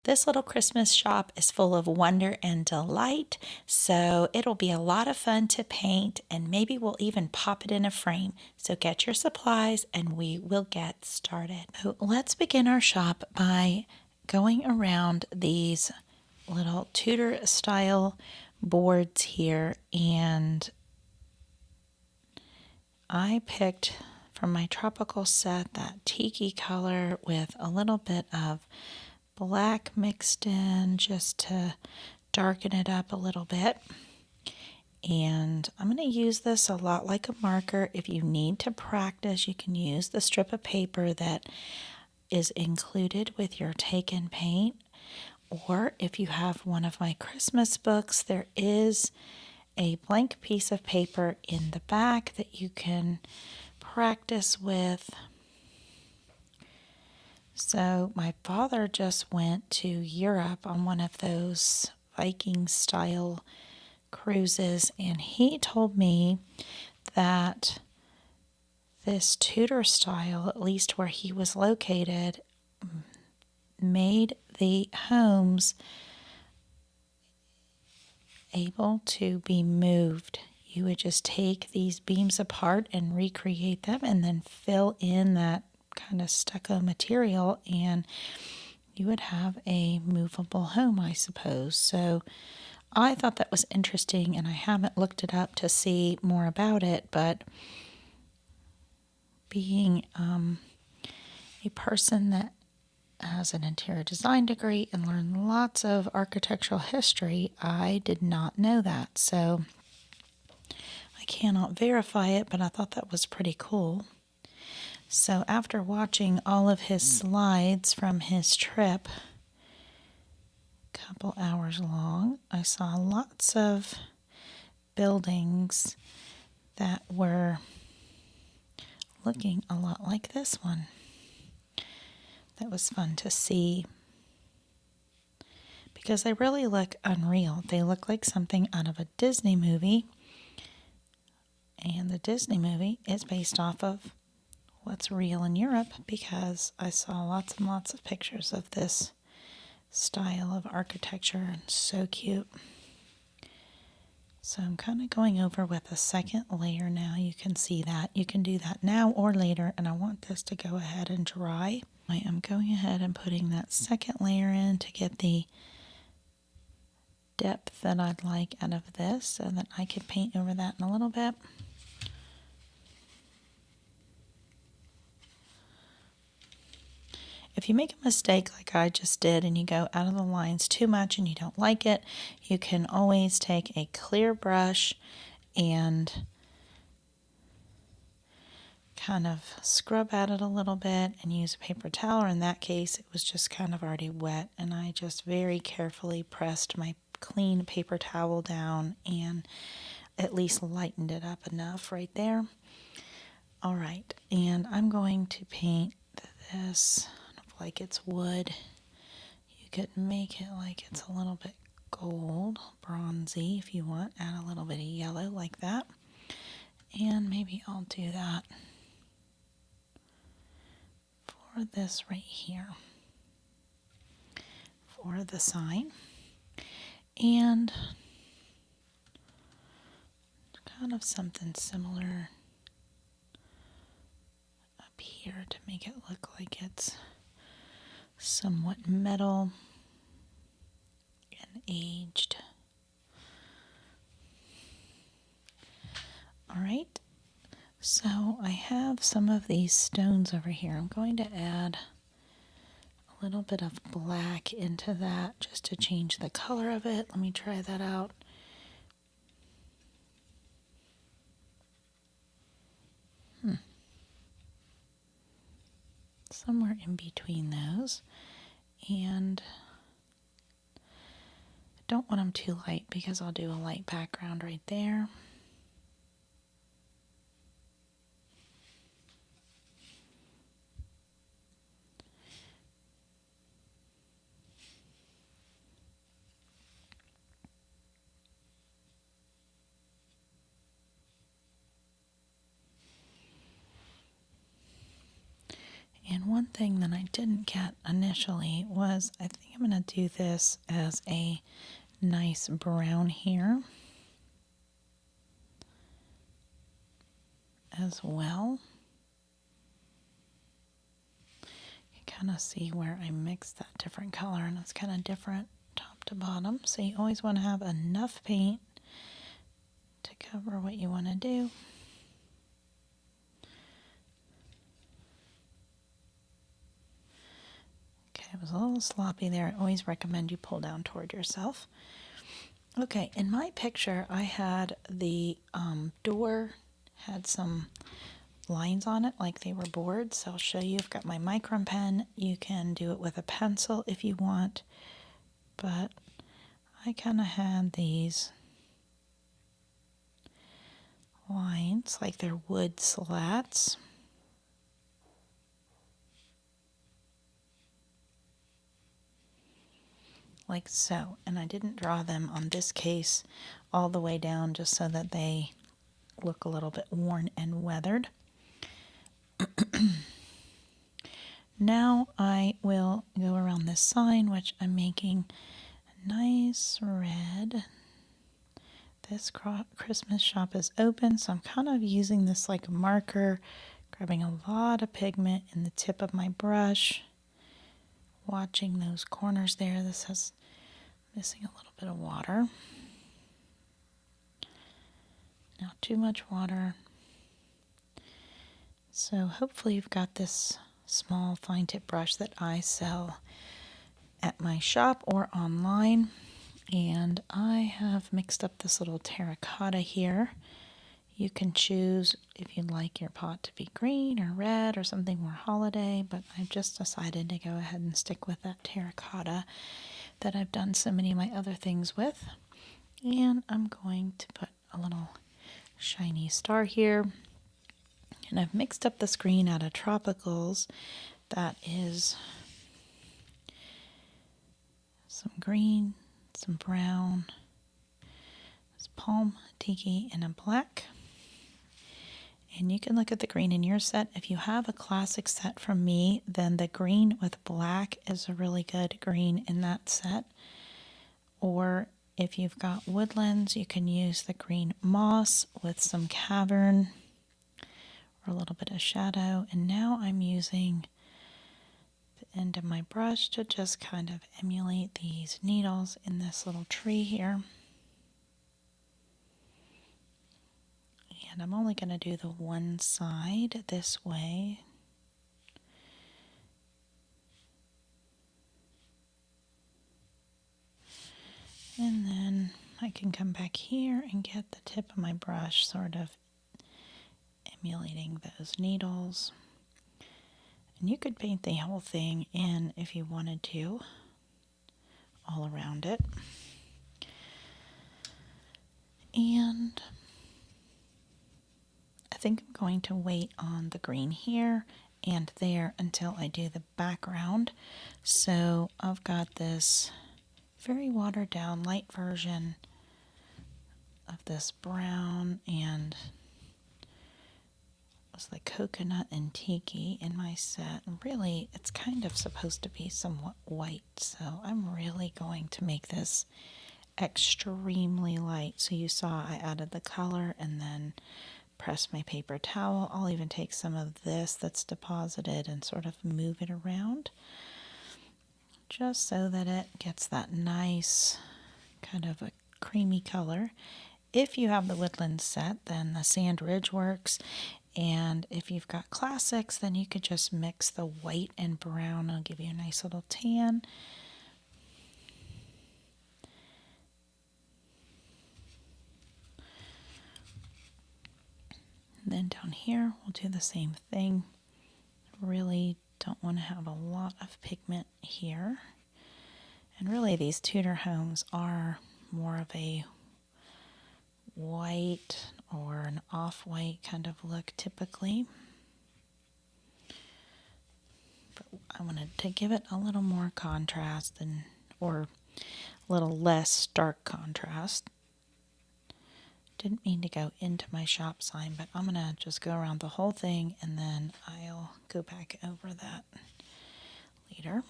This little Christmas shop is full of wonder and delight, so it'll be a lot of fun to paint, and maybe we'll even pop it in a frame. So get your supplies and we will get started. So let's begin our shop by going around these little Tudor style boards here, and I picked from my tropical set that tiki color with a little bit of black mixed in just to darken it up a little bit. And I'm going to use this a lot like a marker. If you need to practice, you can use the strip of paper that is included with your take and paint. Or if you have one of my Christmas books, there is a blank piece of paper in the back that you can practice with. So my father just went to Europe on one of those Viking style cruises, and he told me that this Tudor style, at least where he was located, made the homes able to be moved. You would just take these beams apart and recreate them and then fill in that kind of stucco material, and you would have a movable home, I suppose. So I thought that was interesting, and I haven't looked it up to see more about it, but being a person that has an interior design degree and learned lots of architectural history, I did not know that. So I cannot verify it, but I thought that was pretty cool. So after watching all of his slides from his trip, a couple hours long, I saw lots of buildings that were looking a lot like this one. That was fun to see because they really look unreal. They look like something out of a Disney movie, and the Disney movie is based off of what's real in Europe because I saw lots and lots of pictures of this style of architecture, and so cute. So I'm kind of going over with a second layer now. You can see that. You can do that now or later, and I want this to go ahead and dry. I am going ahead and putting that second layer in to get the depth that I'd like out of this so that I can paint over that in a little bit. If you make a mistake like I just did and you go out of the lines too much and you don't like it, you can always take a clear brush and kind of scrub at it a little bit and use a paper towel. Or in that case, it was just kind of already wet, and I just very carefully pressed my clean paper towel down and at least lightened it up enough right there. All right, and I'm going to paint this like it's wood. You could make it like it's a little bit gold, bronzy if you want. Add a little bit of yellow like that. And maybe I'll do that for this right here for the sign. And kind of something similar up here to make it look like it's somewhat metal and aged. All right, so I have some of these stones over here. I'm going to add a little bit of black into that just to change the color of it. Let me try that out. Somewhere in between those. And I don't want them too light because I'll do a light background right there. And one thing that I didn't get initially was I think I'm going to do this as a nice brown here as well. You kind of see where I mixed that different color, and it's kind of different top to bottom. So you always want to have enough paint to cover what you want to do. Okay, it was a little sloppy there. I always recommend you pull down toward yourself. Okay, in my picture, I had the door had some lines on it like they were boards. So I'll show you. I've got my micron pen. You can do it with a pencil if you want, but I kind of had these lines like they're wood slats. Like so. And I didn't draw them on this case all the way down just so that they look a little bit worn and weathered. Now I will go around this sign, which I'm making a nice red. This Christmas shop is open, so I'm kind of using this like a marker, grabbing a lot of pigment in the tip of my brush, watching those corners there. This has missing a little bit of water. Not too much water. So hopefully you've got this small fine tip brush that I sell at my shop or online. And I have mixed up this little terracotta here. You can choose if you'd like your pot to be green or red or something more holiday, but I've just decided to go ahead and stick with that terracotta that I've done so many of my other things with. And I'm going to put a little shiny star here. And I've mixed up this green out of tropicals. That is some green, some brown, it's palm, tiki, and a black. And you can look at the green in your set. If you have a classic set from me, then the green with black is a really good green in that set. Or if you've got woodlands, you can use the green moss with some cavern or a little bit of shadow. And now I'm using the end of my brush to just kind of emulate these needles in this little tree here. And I'm only going to do the one side this way. And then I can come back here and get the tip of my brush sort of emulating those needles. And you could paint the whole thing in if you wanted to, all around it. And I think I'm going to wait on the green here and there until I do the background. So I've got this very watered down light version of this brown, and was the coconut and tiki in my set. And really, it's kind of supposed to be somewhat white, so I'm really going to make this extremely light. So you saw I added the color and then pressed my paper towel. I'll even take some of this that's deposited and sort of move it around just so that it gets that nice kind of a creamy color. If you have the woodland set, then the sand ridge works. And if you've got classics, then you could just mix the white and brown. It'll give you a nice little tan. And then down here, we'll do the same thing. Really don't want to have a lot of pigment here. And really, these Tudor homes are more of a white or an off-white kind of look typically. But I wanted to give it a little more contrast or a little less stark contrast. Didn't mean to go into my shop sign, but I'm going to just go around the whole thing and then I'll go back over that later.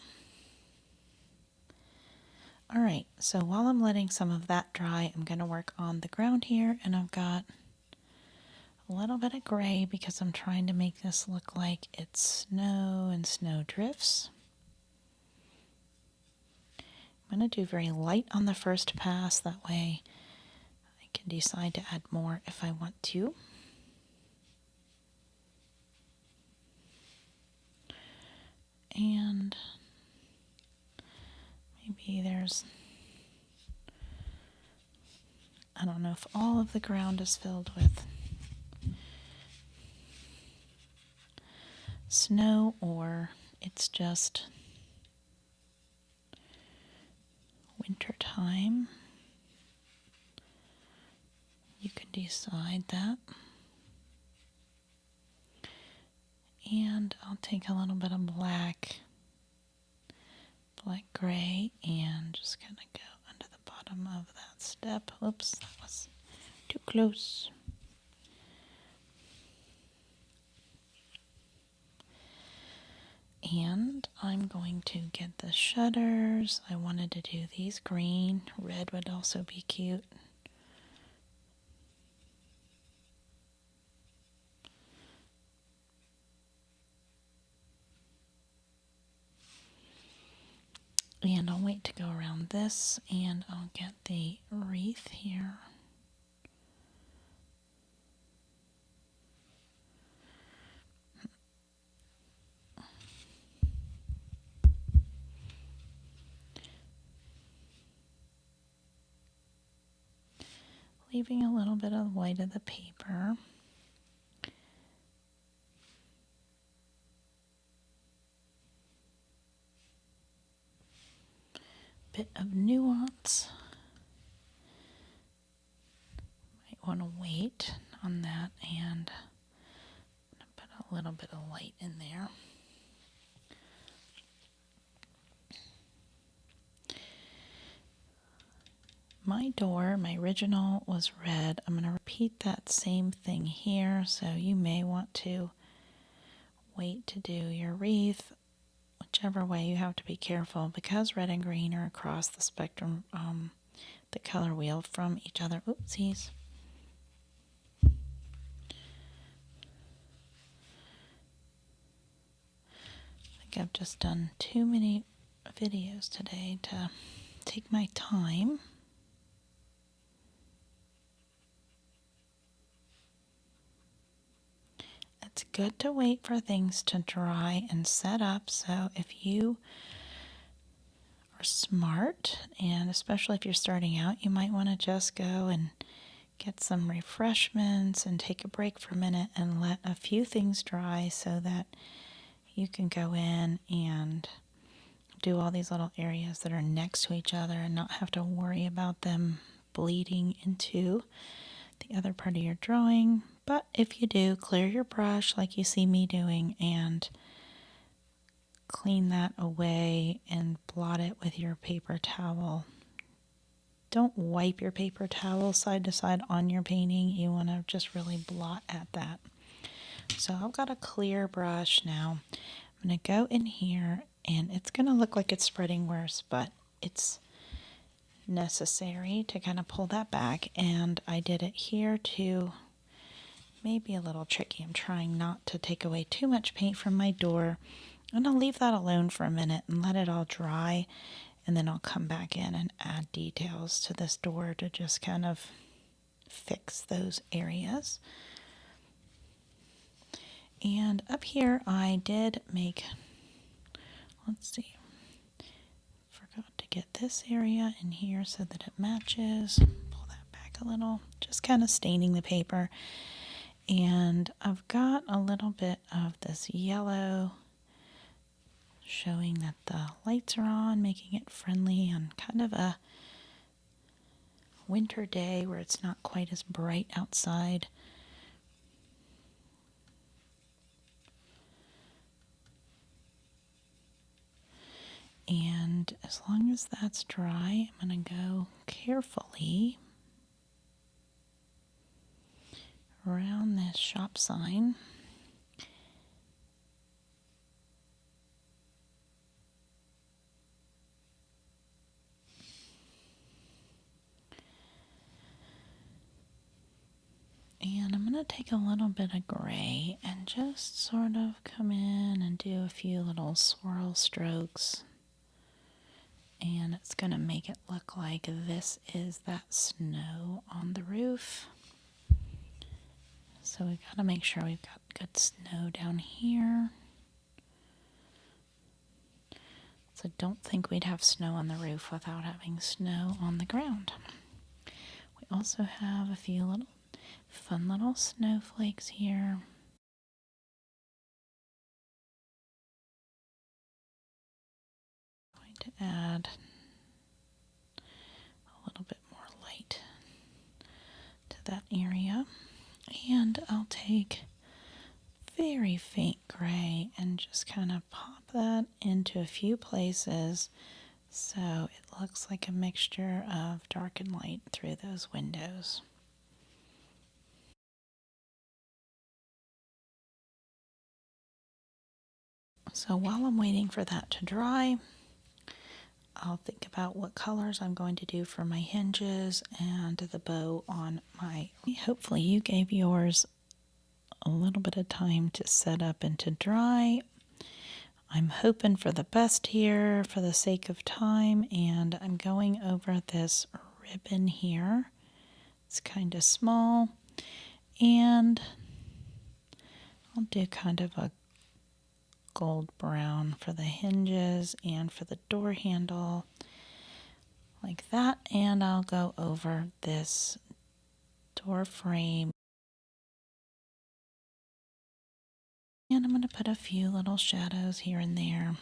All right, so while I'm letting some of that dry, I'm going to work on the ground here, and I've got a little bit of gray because I'm trying to make this look like it's snow and snow drifts. I'm going to do very light on the first pass, that way I can decide to add more if I want to. And maybe there's, I don't know if all of the ground is filled with snow or it's just winter time. You can decide that. And I'll take a little bit of black gray, and just kind of go under the bottom of that step. Oops, that was too close. And I'm going to get the shutters. I wanted to do these green. Red would also be cute. And I'll wait to go around this, and I'll get the wreath here. Leaving a little bit of white of the paper. Bit of nuance. Might want to wait on that, and I'm going to put a little bit of light in there. My door, my original, was red. I'm going to repeat that same thing here, so you may want to wait to do your wreath. Whichever way, you have to be careful because red and green are across the spectrum, the color wheel from each other. Oopsies. I think I've just done too many videos today to take my time. It's good to wait for things to dry and set up, so if you are smart, and especially if you're starting out, you might want to just go and get some refreshments and take a break for a minute and let a few things dry so that you can go in and do all these little areas that are next to each other and not have to worry about them bleeding into the other part of your drawing. But if you do, clear your brush like you see me doing and clean that away and blot it with your paper towel. Don't wipe your paper towel side to side on your painting. You want to just really blot at that. So I've got a clear brush now. I'm going to go in here, and it's going to look like it's spreading worse, but it's necessary to kind of pull that back. And I did it here too. Maybe a little tricky. I'm trying not to take away too much paint from my door. And I'll leave that alone for a minute and let it all dry. And then I'll come back in and add details to this door to just kind of fix those areas. And up here I did make, let's see, forgot to get this area in here so that it matches. Pull that back a little, just kind of staining the paper. And I've got a little bit of this yellow showing that the lights are on, making it friendly on kind of a winter day where it's not quite as bright outside. And as long as that's dry, I'm going to go carefully around this shop sign. going to take a little bit of gray and just sort of come in and do a few little swirl strokes. And it's going to make it look like this is that snow on the roof. So we've got to make sure we've got good snow down here. So don't think we'd have snow on the roof without having snow on the ground. We also have a few little fun little snowflakes here. I'm going to add a little bit more light to that area. And I'll take very faint gray and just kind of pop that into a few places so it looks like a mixture of dark and light through those windows. So while I'm waiting for that to dry, I'll think about what colors I'm going to do for my hinges and the bow on my... Hopefully you gave yours a little bit of time to set up and to dry. I'm hoping for the best here for the sake of time, and I'm going over this ribbon here. It's kind of small, and I'll do kind of a gold brown for the hinges and for the door handle like that, and I'll go over this door frame. And I'm going to put a few little shadows here and there.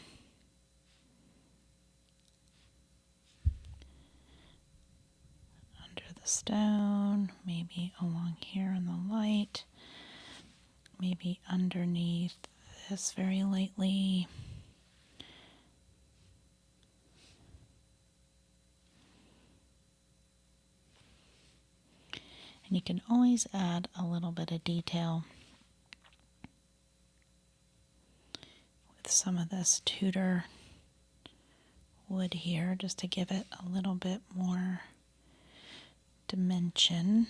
Under the stone, maybe along here in the light, maybe underneath this very lightly. And you can always add a little bit of detail with some of this Tudor wood here, just to give it a little bit more dimension.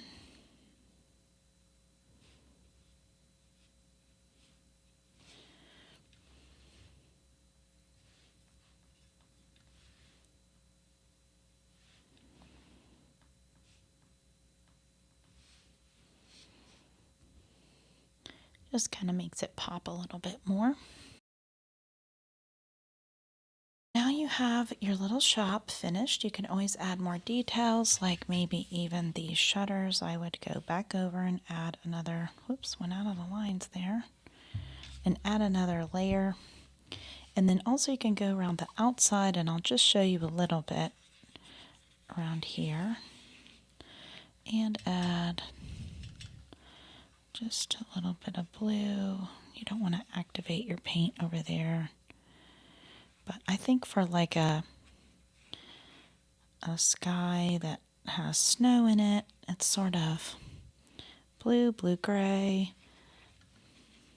Just kind of makes it pop a little bit more. Now you have your little shop finished. You can always add more details, like maybe even these shutters. I would go back over and add another, whoops, went out of the lines there, and add another layer. And then also you can go around the outside, and I'll just show you a little bit around here, and add just a little bit of blue. You don't want to activate your paint over there. But I think for like a sky that has snow in it, it's sort of blue, blue-gray,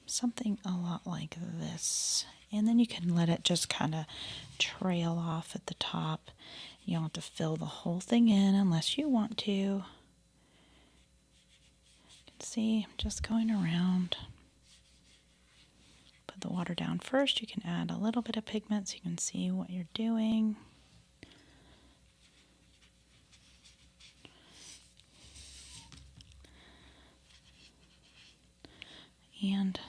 something a lot like this. And then you can let it just kind of trail off at the top. You don't have to fill the whole thing in unless you want to. You can see I'm just going around. Put the water down first. You can add a little bit of pigment so you can see what you're doing. And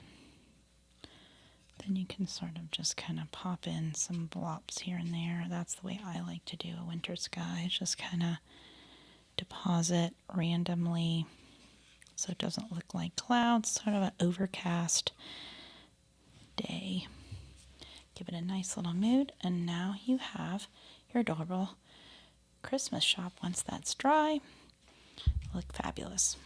then you can sort of just kind of pop in some blops here and there. That's the way I like to do a winter sky. Just kind of deposit randomly so it doesn't look like clouds, sort of an overcast day. Give it a nice little mood, and now you have your adorable Christmas shop. Once that's dry, it'll look fabulous.